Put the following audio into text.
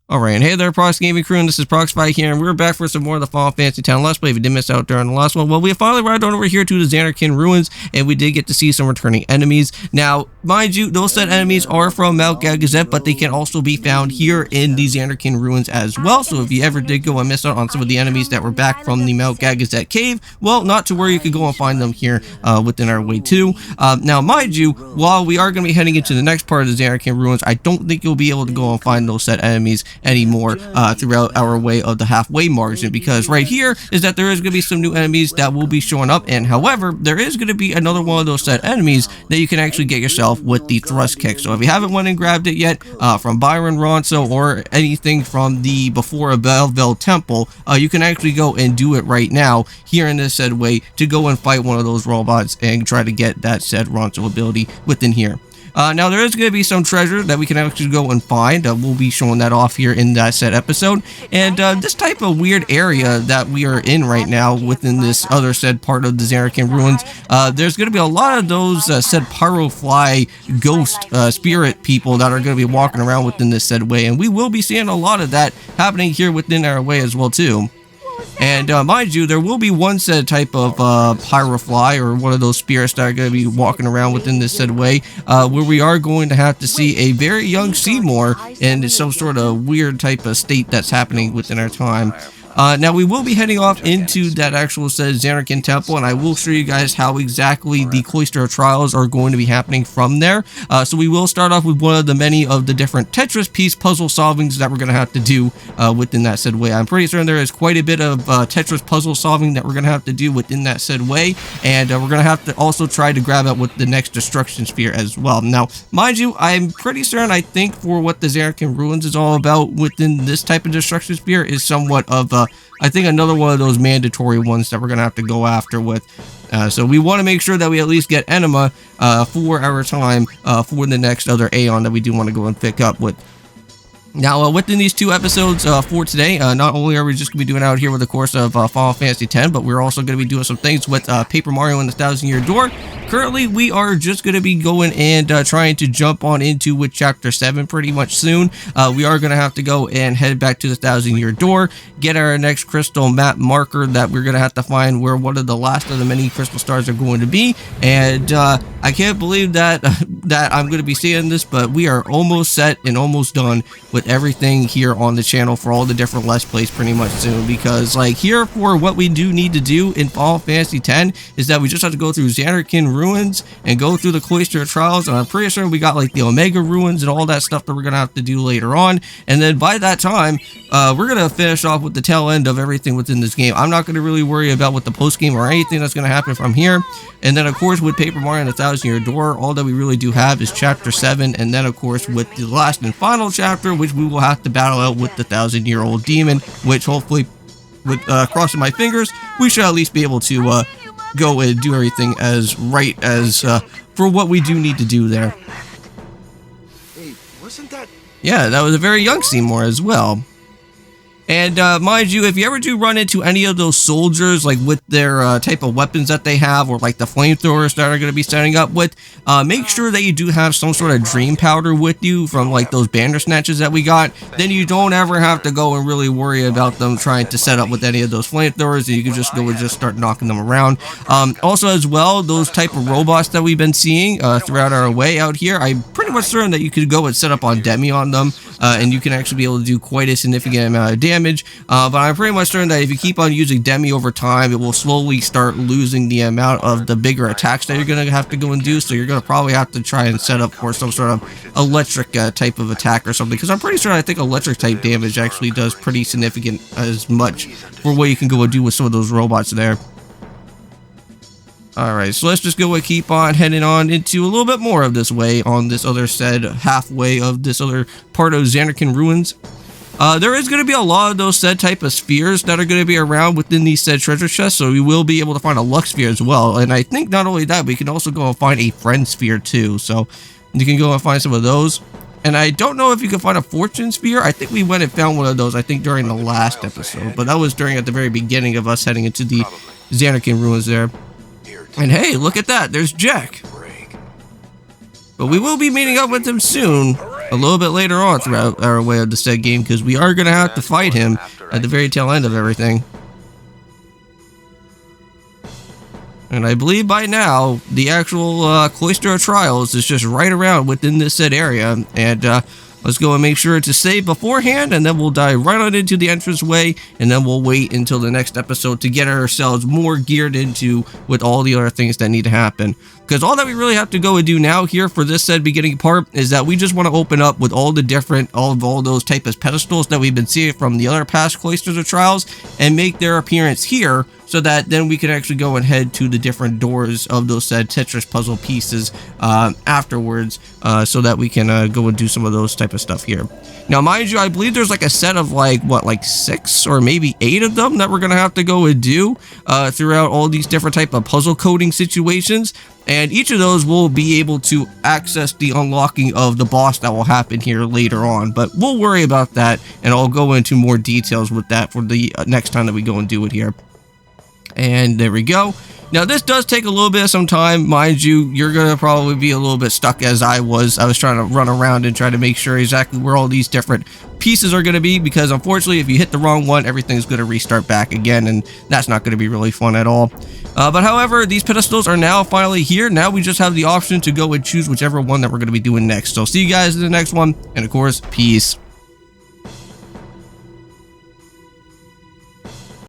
Alright, and hey there, Prox Gaming Crew, and this is Proxify here, and we're back for some more of the Final Fantasy X Let's Play. If you did miss out during the last one, well, we finally arrived on over here to the Zanarkand Ruins, and we did get to see some returning enemies. Now, mind you, those said enemies are from Mount Gagazet, but they can also be found here in the Zanarkand Ruins as well. So if you ever did go and miss out on some of the enemies that were back from the Mount Gagazet cave, well, not to worry, you could go and find them here within our way too. Now, mind you, while we are going to be heading into the next part of the Zanarkand Ruins, I don't think you'll be able to go and find those said enemies anymore throughout our way of the halfway margin, because right here is that there is going to be some new enemies that will be showing up, and however, there is going to be another one of those set enemies that you can actually get yourself with the thrust kick. So if you haven't went and grabbed it yet from Byron Ronso or anything from the before Belleville Temple, you can actually go and do it right now here in this said way to go and fight one of those robots and try to get that said Ronso ability within here. Now, there is going to be some treasure that we can actually go and find. We'll be showing that off here in that said episode. And this type of weird area that we are in right now within this other said part of the Zanarkand Ruins, there's going to be a lot of those said pyrofly ghost spirit people that are going to be walking around within this said way. And we will be seeing a lot of that happening here within our way as well too. And mind you, there will be one said type of pyrofly or one of those spirits that are going to be walking around within this said way, where we are going to have to see a very young Seymour in some sort of weird type of state that's happening within our time. Now we will be heading off into that actual said Zanarkand Temple, and I will show you guys how exactly the Cloister of Trials are going to be happening from there. So we will start off with one of the many of the different Tetris piece puzzle solvings that we're going to have to do within that said way. I'm pretty certain there is quite a bit of Tetris puzzle solving that we're going to have to do within that said way, and we're going to have to also try to grab out with the next destruction sphere as well. Now, mind you, I'm pretty certain I think for what the Zanarkand Ruins is all about within this type of destruction sphere is somewhat of I think another one of those mandatory ones that we're going to have to go after with. So we want to make sure that we at least get Enema for our time for the next other Aeon that we do want to go and pick up with. Now, within these two episodes for today, not only are we just going to be doing out here with the course of Final Fantasy X, but we're also going to be doing some things with Paper Mario and the 1000-Year Door. Currently, we are just going to be going and trying to jump on into with Chapter 7 pretty much soon. We are going to have to go and head back to the 1000-Year Door, get our next crystal map marker that we're going to have to find where one of the last of the many crystal stars are going to be. And I can't believe that I'm going to be seeing this, but we are almost set and almost done with everything here on the channel for all the different Let's Plays pretty much soon, because like here for what we do need to do in Final Fantasy X is that we just have to go through Zanarkand Ruins and go through the Cloister of Trials, and I'm pretty sure we got like the Omega Ruins and all that stuff that we're gonna have to do later on, and then by that time we're gonna finish off with the tail end of everything within this game. I'm not gonna really worry about what the post game or anything that's gonna happen from here. And then of course with Paper Mario and the 1000-Year Door, all that we really do have is Chapter 7, and then of course with the last and final chapter, which we will have to battle out with the 1000-Year-Old Demon, which hopefully, with crossing my fingers, we should at least be able to go and do everything as right as for what we do need to do there. Hey, wasn't that? Yeah, that was a very young Seymour as well. And mind you, if you ever do run into any of those soldiers, like with their type of weapons that they have, or like the flamethrowers that are going to be setting up with, make sure that you do have some sort of dream powder with you from like those Bandersnatches that we got. Then you don't ever have to go and really worry about them trying to set up with any of those flamethrowers, and you can just go and just start knocking them around. Also as well, those type of robots that we've been seeing throughout our way out here, I'm pretty much certain that you could go and set up on Demi on them, and you can actually be able to do quite a significant amount of damage. But I'm pretty much certain that if you keep on using Demi over time, it will slowly start losing the amount of the bigger attacks that you're going to have to go and do. So you're going to probably have to try and set up for some sort of electric type of attack or something, because I'm pretty sure I think electric type damage actually does pretty significant as much for what you can go and do with some of those robots there. Alright, so let's just go and keep on heading on into a little bit more of this way on this other said halfway of this other part of Zanarkand Ruins. There is going to be a lot of those said type of spheres that are going to be around within these said treasure chests, so we will be able to find a luck sphere as well. And I think not only that, we can also go and find a friend sphere too, so you can go and find some of those. And I don't know if you can find a fortune sphere. I think we went and found one of those, I think during the last episode, but that was during at the very beginning of us heading into the Zanarkand Ruins there. And hey, look at that, there's Jack. But we will be meeting up with him soon. a little bit later on throughout our way of the said game, because we are going to have to fight him at the very tail end of everything. And I believe by now, the actual Cloister of Trials is just right around within this said area. And let's go and make sure to save beforehand, and then we'll dive right on into the entranceway, and then we'll wait until the next episode to get ourselves more geared into with all the other things that need to happen. Because all that we really have to go and do now here for this said beginning part is that we just want to open up with all the different, all those type of pedestals that we've been seeing from the other past Cloisters of Trials, and make their appearance here, so that then we can actually go and head to the different doors of those said Tetris puzzle pieces afterwards, so that we can go and do some of those type of stuff here. Now, mind you, I believe there's like a set of like 6 or maybe 8 of them that we're gonna have to go and do throughout all these different type of puzzle coding situations. And each of those will be able to access the unlocking of the boss that will happen here later on. But we'll worry about that, and I'll go into more details with that for the next time that we go and do it here. And there we go. Now, this does take a little bit of some time. Mind you, you're going to probably be a little bit stuck as I was. I was trying to run around and try to make sure exactly where all these different pieces are going to be, because unfortunately, if you hit the wrong one, everything's going to restart back again, and that's not going to be really fun at all. But however, these pedestals are now finally here. Now we just have the option to go and choose whichever one that we're going to be doing next. So see you guys in the next one, and of course, peace.